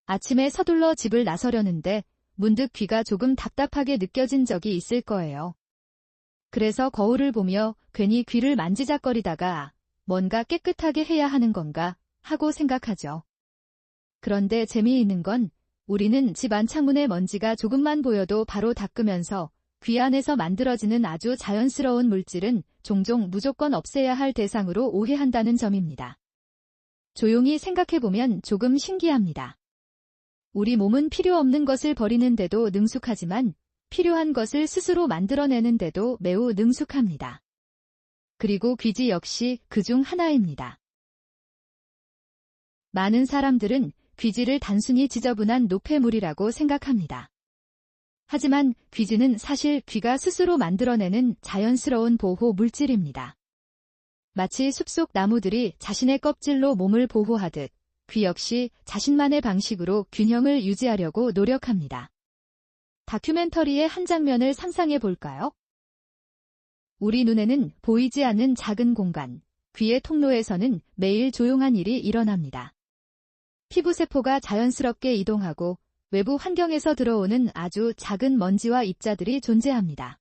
아침에 서둘러 집을 나서려는데 문득 귀가 조금 답답하게 느껴진 적이 있을 거예요. 그래서 거울을 보며 괜히 귀를 만지작거리다가 뭔가 깨끗하게 해야 하는 건가 하고 생각하죠. 그런데 재미있는 건 우리는 집 안 창문에 먼지가 조금만 보여도 바로 닦으면서 귀 안에서 만들어지는 아주 자연스러운 물질은 종종 무조건 없애야 할 대상으로 오해한다는 점입니다. 조용히 생각해보면 조금 신기합니다. 우리 몸은 필요 없는 것을 버리는데도 능숙하지만 필요한 것을 스스로 만들어내는데도 매우 능숙합니다. 그리고 귀지 역시 그중 하나입니다. 많은 사람들은 귀지를 단순히 지저분한 노폐물이라고 생각합니다. 하지만 귀지는 사실 귀가 스스로 만들어내는 자연스러운 보호 물질입니다. 마치 숲속 나무들이 자신의 껍질로 몸을 보호하듯 귀 역시 자신만의 방식으로 균형을 유지하려고 노력합니다. 다큐멘터리의 한 장면을 상상해 볼까요? 우리 눈에는 보이지 않는 작은 공간, 귀의 통로에서는 매일 조용한 일이 일어납니다. 피부세포가 자연스럽게 이동하고 외부 환경에서 들어오는 아주 작은 먼지와 입자들이 존재합니다.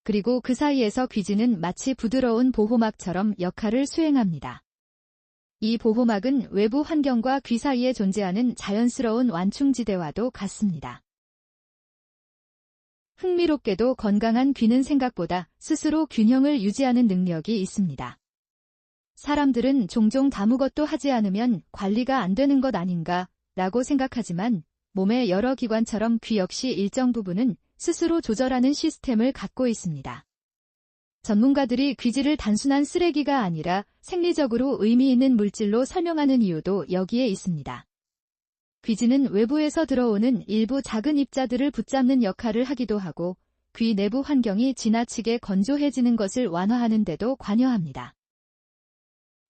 그리고 그 사이에서 귀지는 마치 부드러운 보호막처럼 역할을 수행합니다. 이 보호막은 외부 환경과 귀 사이에 존재하는 자연스러운 완충지대와도 같습니다. 흥미롭게도 건강한 귀는 생각보다 스스로 균형을 유지하는 능력이 있습니다. 사람들은 종종 아무것도 하지 않으면 관리가 안 되는 것 아닌가 라고 생각하지만 몸의 여러 기관처럼 귀 역시 일정 부분은 스스로 조절하는 시스템을 갖고 있습니다. 전문가들이 귀지를 단순한 쓰레기가 아니라 생리적으로 의미 있는 물질로 설명하는 이유도 여기에 있습니다. 귀지는 외부에서 들어오는 일부 작은 입자들을 붙잡는 역할을 하기도 하고 귀 내부 환경이 지나치게 건조해지는 것을 완화하는 데도 관여합니다.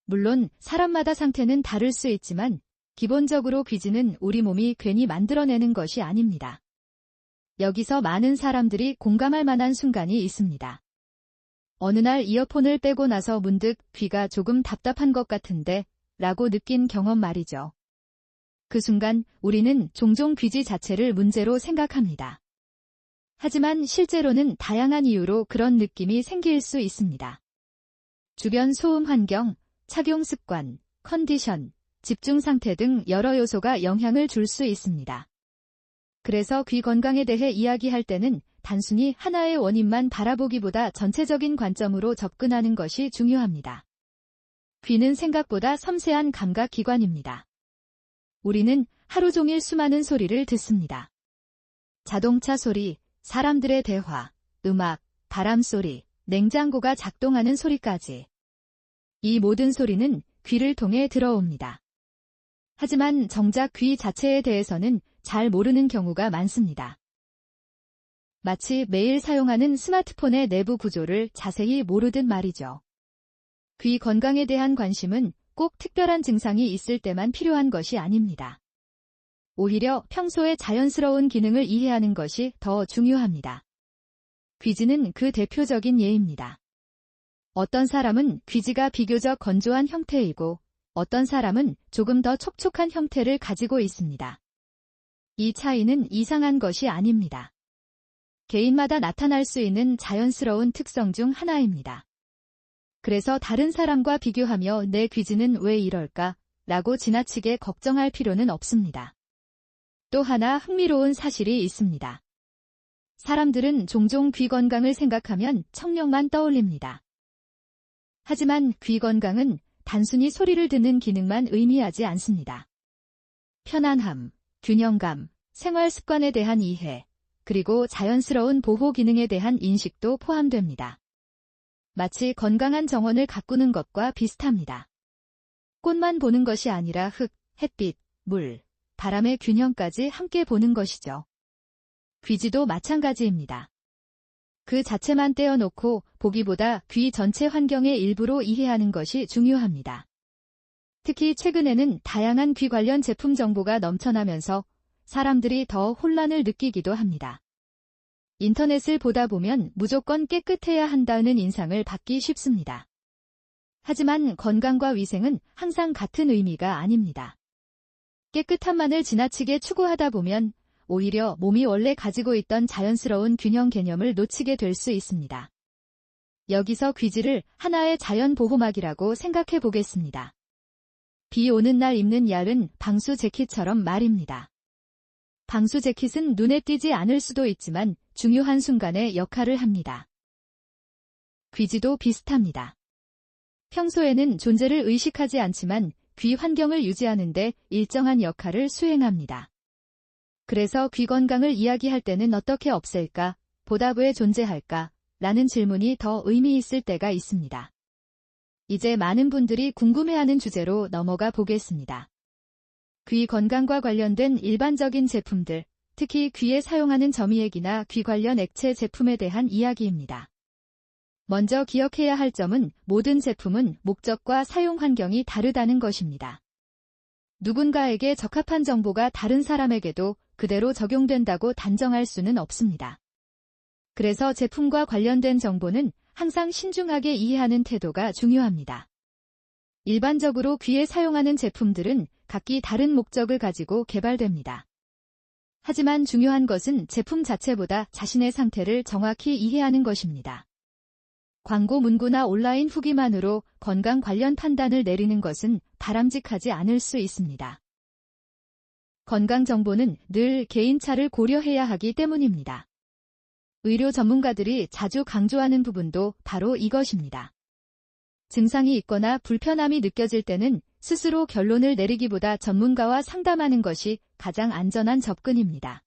물론 사람마다 상태는 다를 수 있지만 기본적으로 귀지는 우리 몸이 괜히 만들어내는 것이 아닙니다. 여기서 많은 사람들이 공감할 만한 순간이 있습니다. 어느 날 이어폰을 빼고 나서 문득 귀가 조금 답답한 것 같은데 라고 느낀 경험 말이죠. 그 순간 우리는 종종 귀지 자체를 문제로 생각합니다. 하지만 실제로는 다양한 이유로 그런 느낌이 생길 수 있습니다. 주변 소음 환경, 착용 습관, 컨디션, 집중 상태 등 여러 요소가 영향을 줄 수 있습니다. 그래서 귀 건강에 대해 이야기할 때는 단순히 하나의 원인만 바라보기보다 전체적인 관점으로 접근하는 것이 중요합니다. 귀는 생각보다 섬세한 감각 기관입니다. 우리는 하루 종일 수많은 소리를 듣습니다. 자동차 소리, 사람들의 대화, 음악, 바람 소리, 냉장고가 작동하는 소리까지. 이 모든 소리는 귀를 통해 들어옵니다. 하지만 정작 귀 자체에 대해서는 잘 모르는 경우가 많습니다. 마치 매일 사용하는 스마트폰의 내부 구조를 자세히 모르듯 말이죠. 귀 건강에 대한 관심은 꼭 특별한 증상이 있을 때만 필요한 것이 아닙니다. 오히려 평소의 자연스러운 기능을 이해하는 것이 더 중요합니다. 귀지는 그 대표적인 예입니다. 어떤 사람은 귀지가 비교적 건조한 형태이고 어떤 사람은 조금 더 촉촉한 형태를 가지고 있습니다. 이 차이는 이상한 것이 아닙니다. 개인마다 나타날 수 있는 자연스러운 특성 중 하나입니다. 그래서 다른 사람과 비교하며 내 귀지는 왜 이럴까? 라고 지나치게 걱정할 필요는 없습니다. 또 하나 흥미로운 사실이 있습니다. 사람들은 종종 귀 건강을 생각하면 청력만 떠올립니다. 하지만 귀 건강은 단순히 소리를 듣는 기능만 의미하지 않습니다. 편안함, 균형감, 생활 습관에 대한 이해, 그리고 자연스러운 보호 기능에 대한 인식도 포함됩니다. 마치 건강한 정원을 가꾸는 것과 비슷합니다. 꽃만 보는 것이 아니라 흙, 햇빛, 물, 바람의 균형까지 함께 보는 것이죠. 귀지도 마찬가지입니다. 그 자체만 떼어놓고 보기보다 귀 전체 환경의 일부로 이해하는 것이 중요합니다. 특히 최근에는 다양한 귀 관련 제품 정보가 넘쳐나면서 사람들이 더 혼란을 느끼기도 합니다. 인터넷을 보다 보면 무조건 깨끗해야 한다는 인상을 받기 쉽습니다. 하지만 건강과 위생은 항상 같은 의미가 아닙니다. 깨끗함만을 지나치게 추구하다 보면 오히려 몸이 원래 가지고 있던 자연스러운 균형 개념을 놓치게 될 수 있습니다. 여기서 귀지를 하나의 자연 보호막이라고 생각해 보겠습니다. 비 오는 날 입는 얇은 방수 재킷처럼 말입니다. 방수 재킷은 눈에 띄지 않을 수도 있지만 중요한 순간에 역할을 합니다. 귀지도 비슷합니다. 평소에는 존재를 의식하지 않지만 귀 환경을 유지하는 데 일정한 역할을 수행합니다. 그래서 귀 건강을 이야기할 때는 어떻게 없앨까, 보다 왜 존재할까 라는 질문이 더 의미 있을 때가 있습니다. 이제 많은 분들이 궁금해하는 주제로 넘어가 보겠습니다. 귀 건강과 관련된 일반적인 제품들, 특히 귀에 사용하는 점이액이나 귀 관련 액체 제품에 대한 이야기입니다. 먼저 기억해야 할 점은 모든 제품은 목적과 사용 환경이 다르다는 것입니다. 누군가에게 적합한 정보가 다른 사람에게도 그대로 적용된다고 단정할 수는 없습니다. 그래서 제품과 관련된 정보는 항상 신중하게 이해하는 태도가 중요합니다. 일반적으로 귀에 사용하는 제품들은 각기 다른 목적을 가지고 개발됩니다. 하지만 중요한 것은 제품 자체보다 자신의 상태를 정확히 이해하는 것입니다. 광고 문구나 온라인 후기만으로 건강 관련 판단을 내리는 것은 바람직하지 않을 수 있습니다. 건강 정보는 늘 개인차를 고려해야 하기 때문입니다. 의료 전문가들이 자주 강조하는 부분도 바로 이것입니다. 증상이 있거나 불편함이 느껴질 때는 스스로 결론을 내리기보다 전문가와 상담하는 것이 가장 안전한 접근입니다.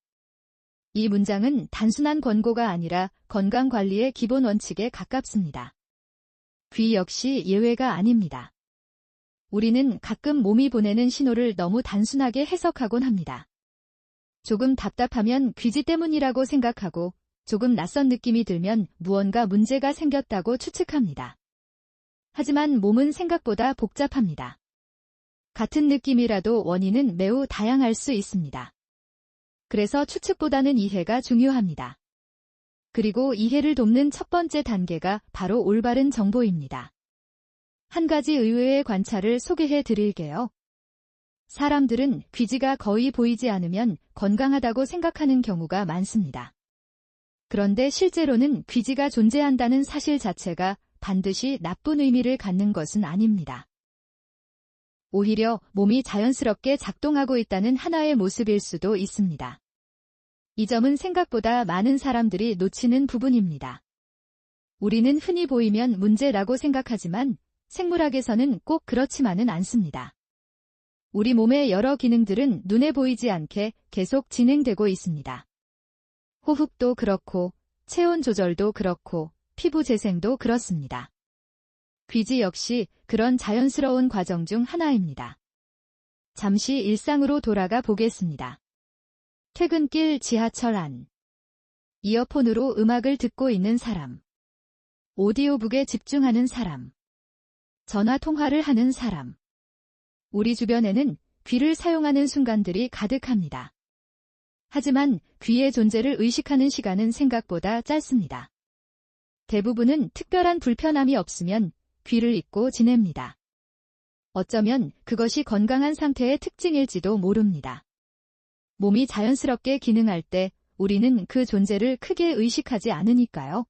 이 문장은 단순한 권고가 아니라 건강관리의 기본 원칙에 가깝습니다. 귀 역시 예외가 아닙니다. 우리는 가끔 몸이 보내는 신호를 너무 단순하게 해석하곤 합니다. 조금 답답하면 귀지 때문이라고 생각하고 조금 낯선 느낌이 들면 무언가 문제가 생겼다고 추측합니다. 하지만 몸은 생각보다 복잡합니다. 같은 느낌이라도 원인은 매우 다양할 수 있습니다. 그래서 추측보다는 이해가 중요합니다. 그리고 이해를 돕는 첫 번째 단계가 바로 올바른 정보입니다. 한 가지 의외의 관찰을 소개해 드릴게요. 사람들은 귀지가 거의 보이지 않으면 건강하다고 생각하는 경우가 많습니다. 그런데 실제로는 귀지가 존재한다는 사실 자체가 반드시 나쁜 의미를 갖는 것은 아닙니다. 오히려 몸이 자연스럽게 작동하고 있다는 하나의 모습일 수도 있습니다. 이 점은 생각보다 많은 사람들이 놓치는 부분입니다. 우리는 흔히 보이면 문제라고 생각하지만 생물학에서는 꼭 그렇지만은 않습니다. 우리 몸의 여러 기능들은 눈에 보이지 않게 계속 진행되고 있습니다. 호흡도 그렇고, 체온 조절도 그렇고, 피부 재생도 그렇습니다. 귀지 역시 그런 자연스러운 과정 중 하나입니다. 잠시 일상으로 돌아가 보겠습니다. 퇴근길 지하철 안. 이어폰으로 음악을 듣고 있는 사람. 오디오북에 집중하는 사람. 전화 통화를 하는 사람. 우리 주변에는 귀를 사용하는 순간들이 가득합니다. 하지만 귀의 존재를 의식하는 시간은 생각보다 짧습니다. 대부분은 특별한 불편함이 없으면 귀를 잊고 지냅니다. 어쩌면 그것이 건강한 상태의 특징일지도 모릅니다. 몸이 자연스럽게 기능할 때 우리는 그 존재를 크게 의식하지 않으니까요.